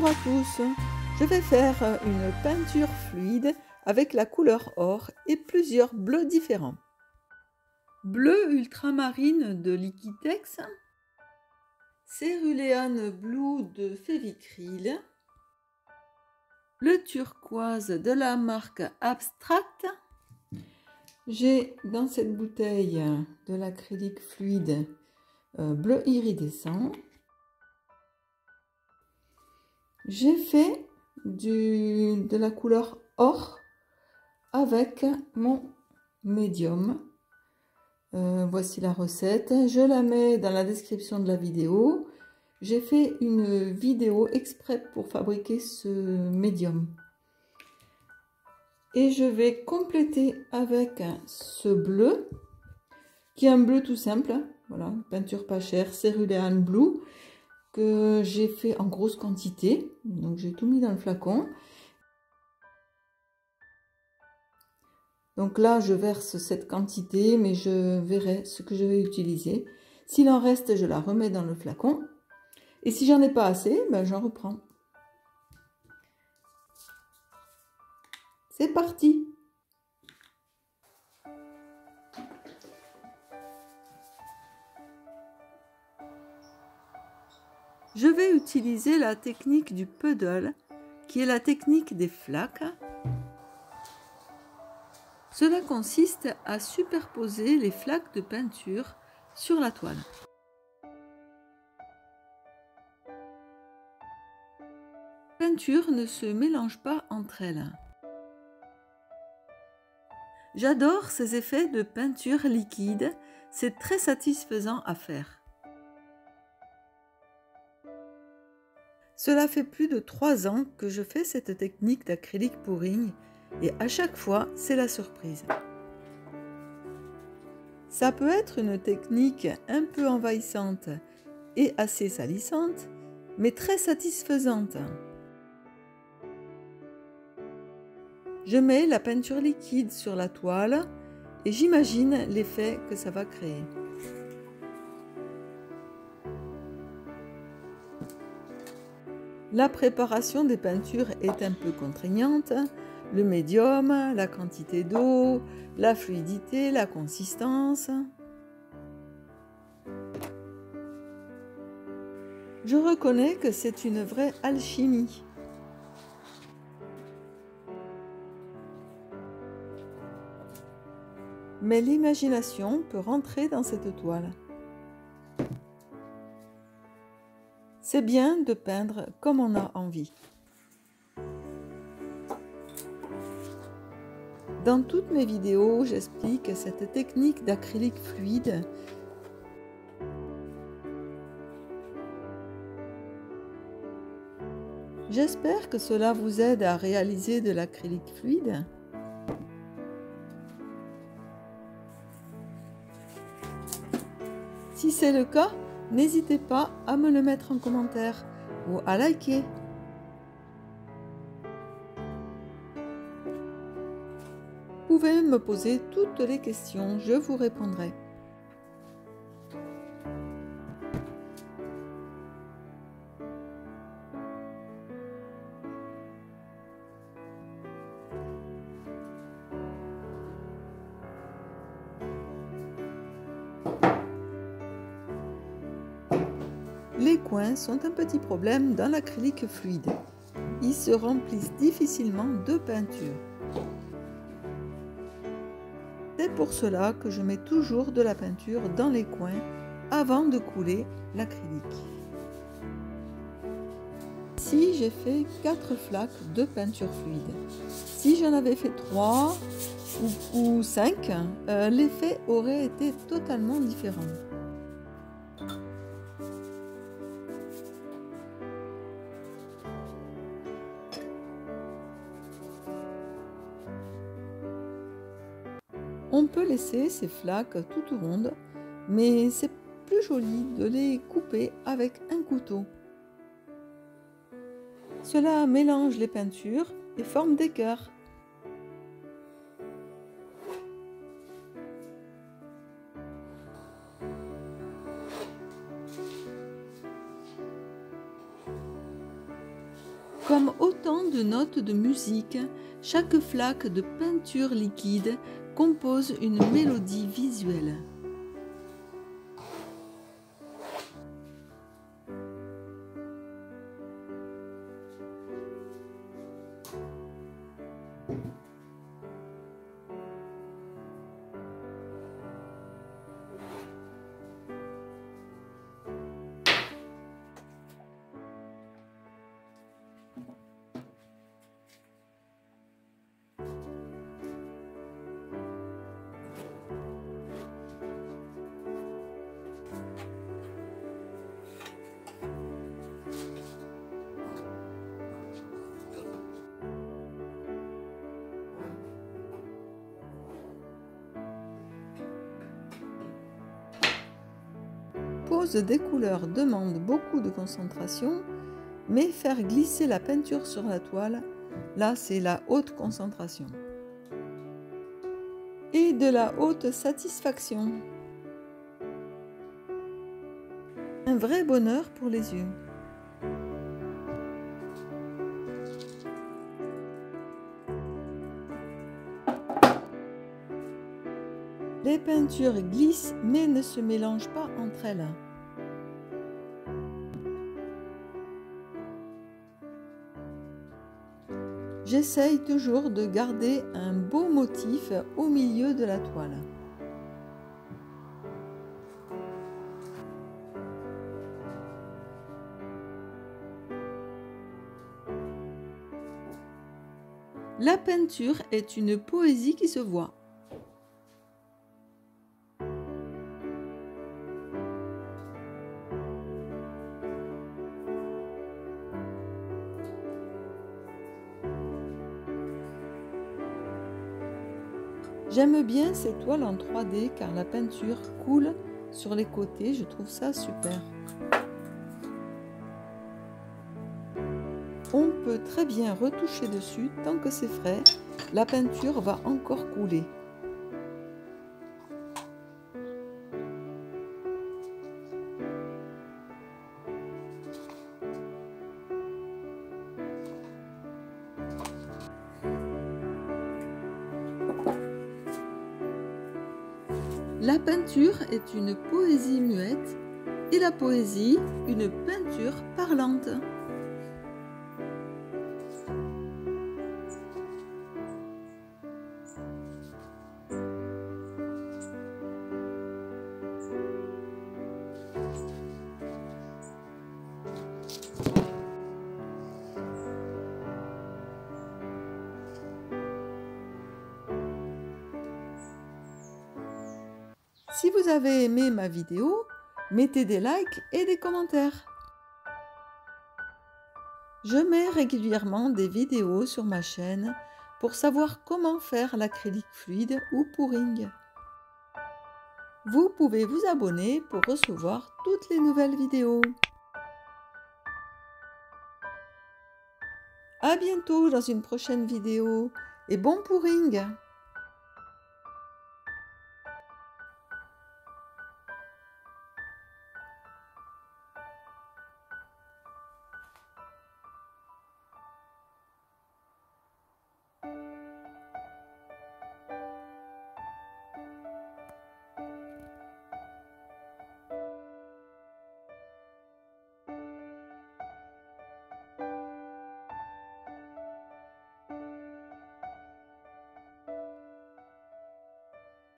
Bonjour à tous, je vais faire une peinture fluide avec la couleur or et plusieurs bleus différents. Bleu ultramarine de Liquitex, Cerulean Blue de Fevicril, le turquoise de la marque Abstract. J'ai dans cette bouteille de l'acrylique fluide bleu iridescent. J'ai fait de la couleur or avec mon médium. Voici la recette. Je la mets dans la description de la vidéo. J'ai fait une vidéo exprès pour fabriquer ce médium. Et je vais compléter avec ce bleu, qui est un bleu tout simple. Voilà, peinture pas chère, Cerulean Blue, que j'ai fait en grosse quantité. Donc j'ai tout mis dans le flacon. Donc là, je verse cette quantité, mais je verrai ce que je vais utiliser. S'il en reste, je la remets dans le flacon. Et si j'en ai pas assez, ben j'en reprends. C'est parti! Je vais utiliser la technique du puddle, qui est la technique des flaques. Cela consiste à superposer les flaques de peinture sur la toile. Les peintures ne se mélangent pas entre elles. J'adore ces effets de peinture liquide, c'est très satisfaisant à faire. Cela fait plus de 3 ans que je fais cette technique d'acrylique pouring et à chaque fois, c'est la surprise. Ça peut être une technique un peu envahissante et assez salissante, mais très satisfaisante. Je mets la peinture liquide sur la toile et j'imagine l'effet que ça va créer. La préparation des peintures est un peu contraignante. Le médium, la quantité d'eau, la fluidité, la consistance. Je reconnais que c'est une vraie alchimie. Mais l'imagination peut rentrer dans cette toile. C'est bien de peindre comme on a envie. Dans toutes mes vidéos, j'explique cette technique d'acrylique fluide. J'espère que cela vous aide à réaliser de l'acrylique fluide. Si c'est le cas, n'hésitez pas à me le mettre en commentaire ou à liker. Vous pouvez me poser toutes les questions, je vous répondrai. Les coins sont un petit problème dans l'acrylique fluide. Ils se remplissent difficilement de peinture. C'est pour cela que je mets toujours de la peinture dans les coins avant de couler l'acrylique. Ici, j'ai fait 4 flaques de peinture fluide. Si j'en avais fait 3 ou 5, l'effet aurait été totalement différent. On peut laisser ces flaques toutes rondes, mais c'est plus joli de les couper avec un couteau. Cela mélange les peintures et forme des cœurs. Comme autant de notes de musique, chaque flaque de peinture liquide compose une mélodie visuelle. Pose des couleurs demande beaucoup de concentration, mais faire glisser la peinture sur la toile, là c'est la haute concentration. Et de la haute satisfaction. Un vrai bonheur pour les yeux. Les peintures glissent mais ne se mélangent pas entre elles. J'essaye toujours de garder un beau motif au milieu de la toile. La peinture est une poésie qui se voit. J'aime bien ces toiles en 3D car la peinture coule sur les côtés, je trouve ça super. On peut très bien retoucher dessus, tant que c'est frais, la peinture va encore couler. La peinture est une poésie muette et la poésie une peinture parlante. Si vous avez aimé ma vidéo, mettez des likes et des commentaires. Je mets régulièrement des vidéos sur ma chaîne pour savoir comment faire l'acrylique fluide ou pouring. Vous pouvez vous abonner pour recevoir toutes les nouvelles vidéos. À bientôt dans une prochaine vidéo et bon pouring!